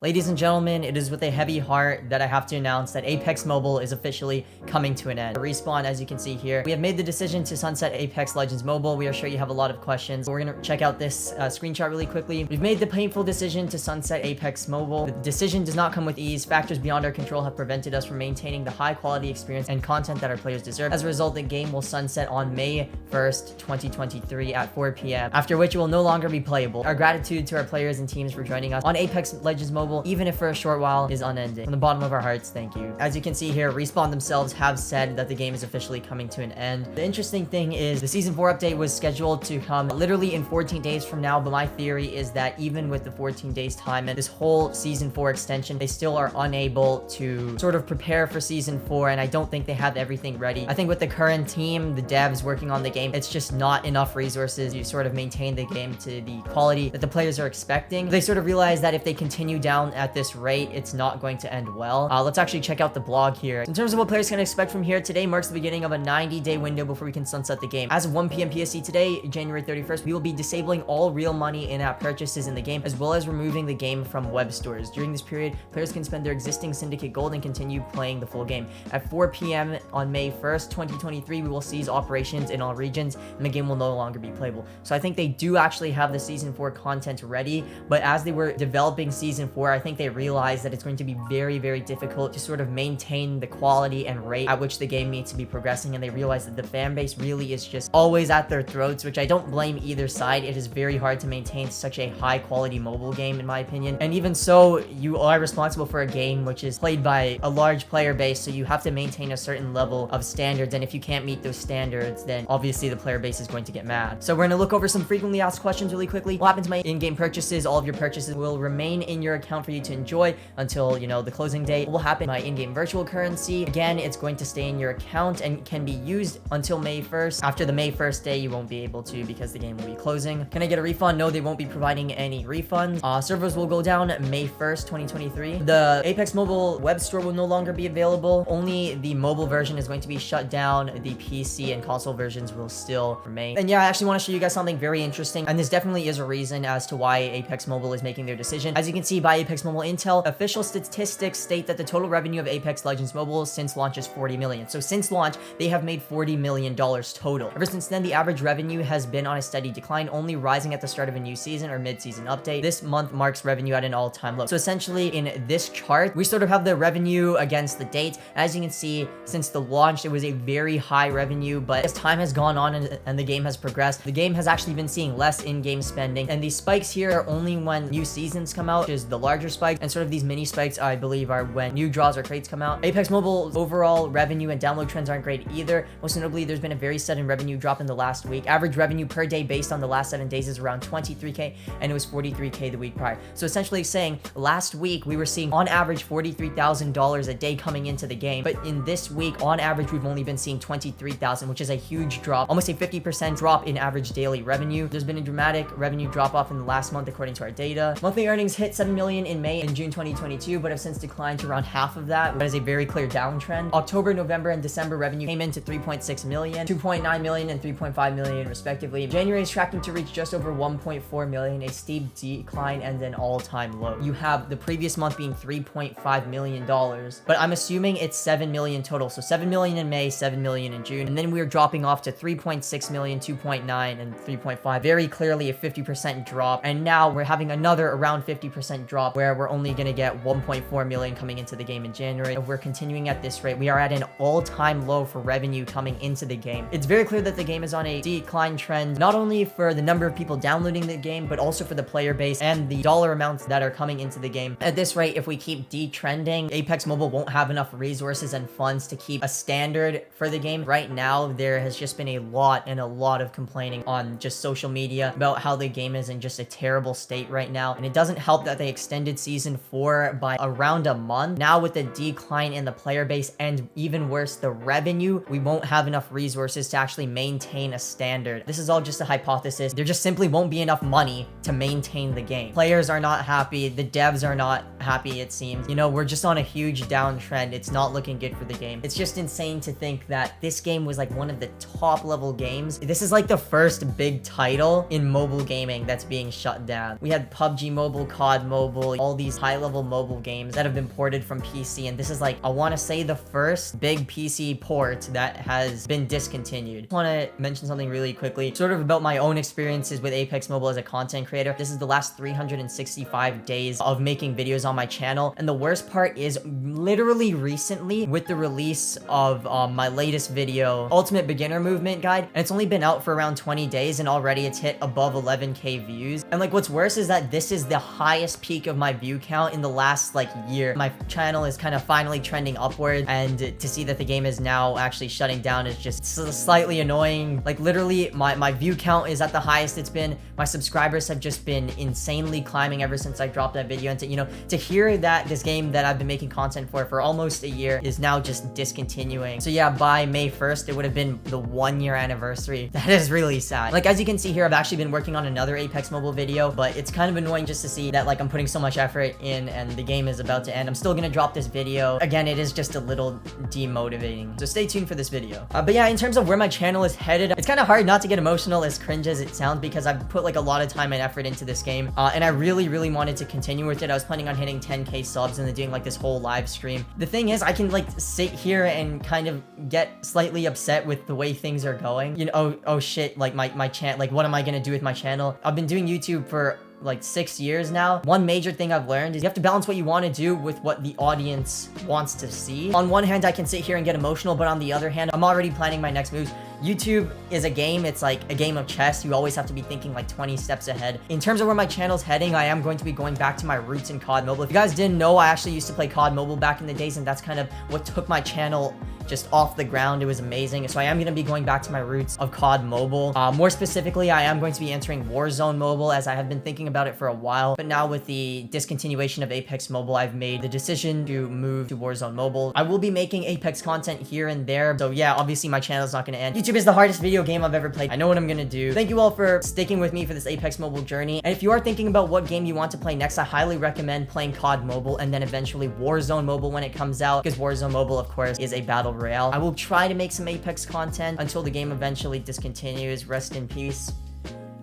Ladies and gentlemen, it is with a heavy heart that I have to announce that Apex Mobile is officially coming to an end. Respawn, as you can see here, we have made the decision to sunset Apex Legends Mobile. We are sure you have a lot of questions. We're gonna check out this screenshot really quickly. We've made the painful decision to sunset Apex Mobile. The decision does not come with ease. Factors beyond our control have prevented us from maintaining the high quality experience and content that our players deserve. As a result, the game will sunset on May 1st, 2023 at 4 p.m., after which it will no longer be playable. Our gratitude to our players and teams for joining us on Apex Legends Mobile, even if for a short while, is unending. From the bottom of our hearts, thank you. As you can see here, Respawn themselves have said that the game is officially coming to an end. The interesting thing is the Season 4 update was scheduled to come literally in 14 days from now, but my theory is that even with the 14 days time and this whole Season 4 extension, they still are unable to sort of prepare for Season 4, and I don't think they have everything ready. I think with the current team, the devs working on the game, it's just not enough resources to sort of maintain the game to the quality that the players are expecting. They sort of realize that if they continue down at this rate, it's not going to end well. Let's actually check out the blog here. In terms of what players can expect from here, today marks the beginning of a 90-day window before we can sunset the game. As of 1 p.m. PST today, January 31st, we will be disabling all real money in-app purchases in the game, as well as removing the game from web stores. During this period, players can spend their existing Syndicate Gold and continue playing the full game. At 4 p.m. on May 1st, 2023, we will cease operations in all regions, and the game will no longer be playable. So I think they do actually have the Season 4 content ready, but as they were developing Season 4, I think they realized that it's going to be very, very difficult to sort of maintain the quality and rate at which the game needs to be progressing, and they realized that the fan base really is just always at their throats, which I don't blame either side. It is very hard to maintain such a high quality mobile game, in my opinion, and even so, you are responsible for a game which is played by a large player base, so you have to maintain a certain level of standards, and if you can't meet those standards, then obviously the player base is going to get mad. So we're going to look over some frequently asked questions really quickly. What happened to my in-game purchases? All of your purchases will remain in your account for you to enjoy until, you know, the closing date. What will happen? My in-game virtual currency, again, it's going to stay in your account and can be used until May 1st. After the May 1st day, you won't be able to because the game will be closing. Can I get a refund? No, they won't be providing any refunds. Servers will go down May 1st, 2023. The Apex Mobile web store will no longer be available. Only the mobile version is going to be shut down. The PC and console versions will still remain. And yeah, I actually want to show you guys something very interesting, and this definitely is a reason as to why Apex Mobile is making their decision. As you can see by Apex Mobile Intel, official statistics state that the total revenue of Apex Legends Mobile since launch is $40 million. So since launch, they have made $40 million total. Ever since then, the average revenue has been on a steady decline, only rising at the start of a new season or mid-season update. This month marks revenue at an all-time low. So essentially, in this chart, we sort of have the revenue against the date. As you can see, since the launch, it was a very high revenue, but as time has gone on and the game has progressed, the game has actually been seeing less in-game spending, and these spikes here are only when new seasons come out, which is the larger spikes, and sort of these mini spikes, I believe, are when new draws or crates come out. Apex Mobile's overall revenue and download trends aren't great either. Most notably, there's been a very sudden revenue drop in the last week. Average revenue per day based on the last 7 days is around 23k, and it was 43k the week prior. So essentially saying last week we were seeing on average $43,000 a day coming into the game, but in this week on average we've only been seeing 23,000, which is a huge drop, almost a 50% drop in average daily revenue. There's been a dramatic revenue drop off in the last month according to our data. Monthly earnings hit 7 million in May and June 2022, but have since declined to around half of that. That is a very clear downtrend. October, November, and December revenue came in to 3.6 million, 2.9 million, and 3.5 million respectively. January is tracking to reach just over 1.4 million, a steep decline and an all-time low. You have the previous month being $3.5 million, but I'm assuming it's 7 million total. So 7 million in May, 7 million in June, and then we are dropping off to 3.6 million, 2.9, and 3.5. Very clearly a 50% drop, and now we're having another around 50% drop where we're only going to get 1.4 million coming into the game in January. If we're continuing at this rate, we are at an all-time low for revenue coming into the game. It's very clear that the game is on a decline trend, not only for the number of people downloading the game, but also for the player base and the dollar amounts that are coming into the game. At this rate, if we keep detrending, Apex Mobile won't have enough resources and funds to keep a standard for the game. Right now, there has just been a lot of complaining on just social media about how the game is in just a terrible state right now, and it doesn't help that they extended Season 4 by around a month. Now with the decline in the player base and even worse, the revenue, we won't have enough resources to actually maintain a standard. This is all just a hypothesis. There just simply won't be enough money to maintain the game. Players are not happy. The devs are not happy, it seems. You know, we're just on a huge downtrend. It's not looking good for the game. It's just insane to think that this game was like one of the top level games. This is like the first big title in mobile gaming that's being shut down. We had PUBG Mobile, COD Mobile, Mobile, all these high-level mobile games that have been ported from PC, and this is like, I want to say the first big PC port that has been discontinued. I want to mention something really quickly, sort of about my own experiences with Apex Mobile as a content creator. This is the last 365 days of making videos on my channel, and the worst part is literally recently with the release of my latest video, Ultimate Beginner Movement Guide, and it's only been out for around 20 days and already it's hit above 11k views. And like what's worse is that this is the highest peak of my view count in the last like year. My channel is kind of finally trending upward, and to see that the game is now actually shutting down is just slightly annoying. Like literally my view count is at the highest it's been. My subscribers have just been insanely climbing ever since I dropped that video, and to hear that this game that I've been making content for almost a year is now just discontinuing. So yeah, by May 1st it would have been the 1-year anniversary. That is really sad. Like as you can see here, I've actually been working on another Apex Mobile video, but it's kind of annoying just to see that like I'm putting so much effort in and the game is about to end. I'm still gonna drop this video. Again, it is just a little demotivating, so stay tuned for this video. But yeah, in terms of where my channel is headed, it's kind of hard not to get emotional, as cringe as it sounds, because I've put like a lot of time and effort into this game, and I really wanted to continue with it. I was planning on hitting 10k subs and then doing like this whole live stream. The thing is, I can like sit here and kind of get slightly upset with the way things are going. Oh shit, like my channel, like what am I gonna do with my channel? I've been doing YouTube for like 6 years now. One major thing I've learned is you have to balance what you want to do with what the audience wants to see. On one hand, I can sit here and get emotional, but on the other hand, I'm already planning my next moves. YouTube is a game. It's like a game of chess. You always have to be thinking like 20 steps ahead. In terms of where my channel's heading, I am going to be going back to my roots in COD Mobile. If you guys didn't know, I actually used to play COD Mobile back in the days, and that's kind of what took my channel just off the ground. It was amazing. So I am going to be going back to my roots of COD Mobile. More specifically, I am going to be entering Warzone Mobile, as I have been thinking about it for a while. But now with the discontinuation of Apex Mobile, I've made the decision to move to Warzone Mobile. I will be making Apex content here and there. So yeah, obviously my channel is not going to end. YouTube is the hardest video game I've ever played. I know what I'm going to do. Thank you all for sticking with me for this Apex Mobile journey. And if you are thinking about what game you want to play next, I highly recommend playing COD Mobile and then eventually Warzone Mobile when it comes out, because Warzone Mobile, of course, is a battle royale. I will try to make some Apex content until the game eventually discontinues. Rest in peace,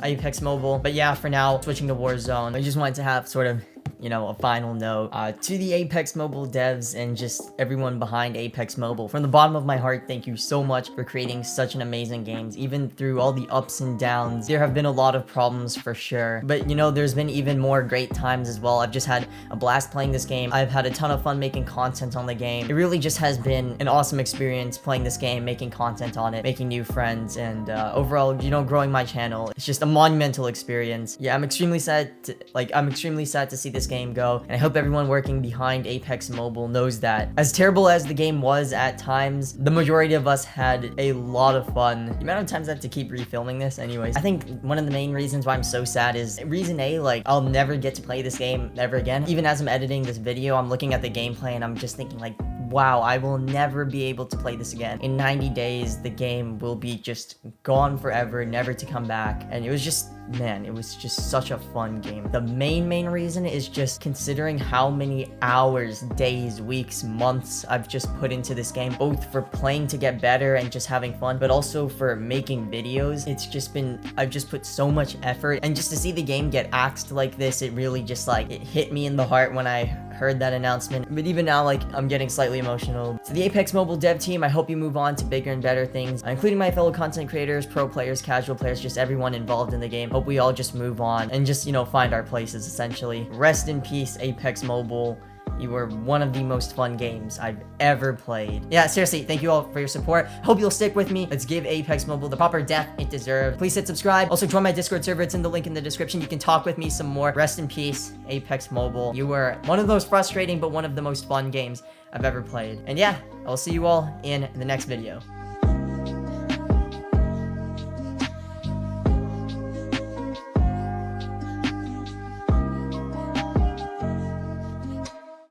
Apex Mobile. But yeah, for now, switching to Warzone. I just wanted to have sort of, a final note to the Apex Mobile devs and just everyone behind Apex Mobile. From the bottom of my heart, thank you so much for creating such an amazing game. Even through all the ups and downs, there have been a lot of problems for sure, but there's been even more great times as well. I've just had a blast playing this game. I've had a ton of fun making content on the game. It really just has been an awesome experience playing this game, making content on it, making new friends, and overall, growing my channel. It's just a monumental experience. Yeah, I'm extremely sad to see this game go, and I hope everyone working behind Apex Mobile knows that as terrible as the game was at times, the majority of us had a lot of fun. The amount of times I have to keep refilming this anyways. I think one of the main reasons why I'm so sad is reason A, like I'll never get to play this game ever again. Even as I'm editing this video, I'm looking at the gameplay and I'm just thinking like, wow, I will never be able to play this again. In 90 days, the game will be just gone forever, never to come back. And it was just, man, it was just such a fun game. The main reason is just considering how many hours, days, weeks, months I've just put into this game, both for playing to get better and just having fun, but also for making videos. It's just been, I've just put so much effort, and just to see the game get axed like this, it really just like, it hit me in the heart when I heard that announcement. But even now, like, I'm getting slightly emotional. To the Apex Mobile dev team, I hope you move on to bigger and better things, including my fellow content creators, pro players, casual players, just everyone involved in the game. Hope we all just move on and just, find our places, essentially. Rest in peace, Apex Mobile. You were one of the most fun games I've ever played. Yeah, seriously, thank you all for your support. Hope you'll stick with me. Let's give Apex Mobile the proper death it deserves. Please hit subscribe. Also, join my Discord server. It's in the link in the description. You can talk with me some more. Rest in peace, Apex Mobile. You were one of those frustrating, but one of the most fun games I've ever played. And yeah, I'll see you all in the next video.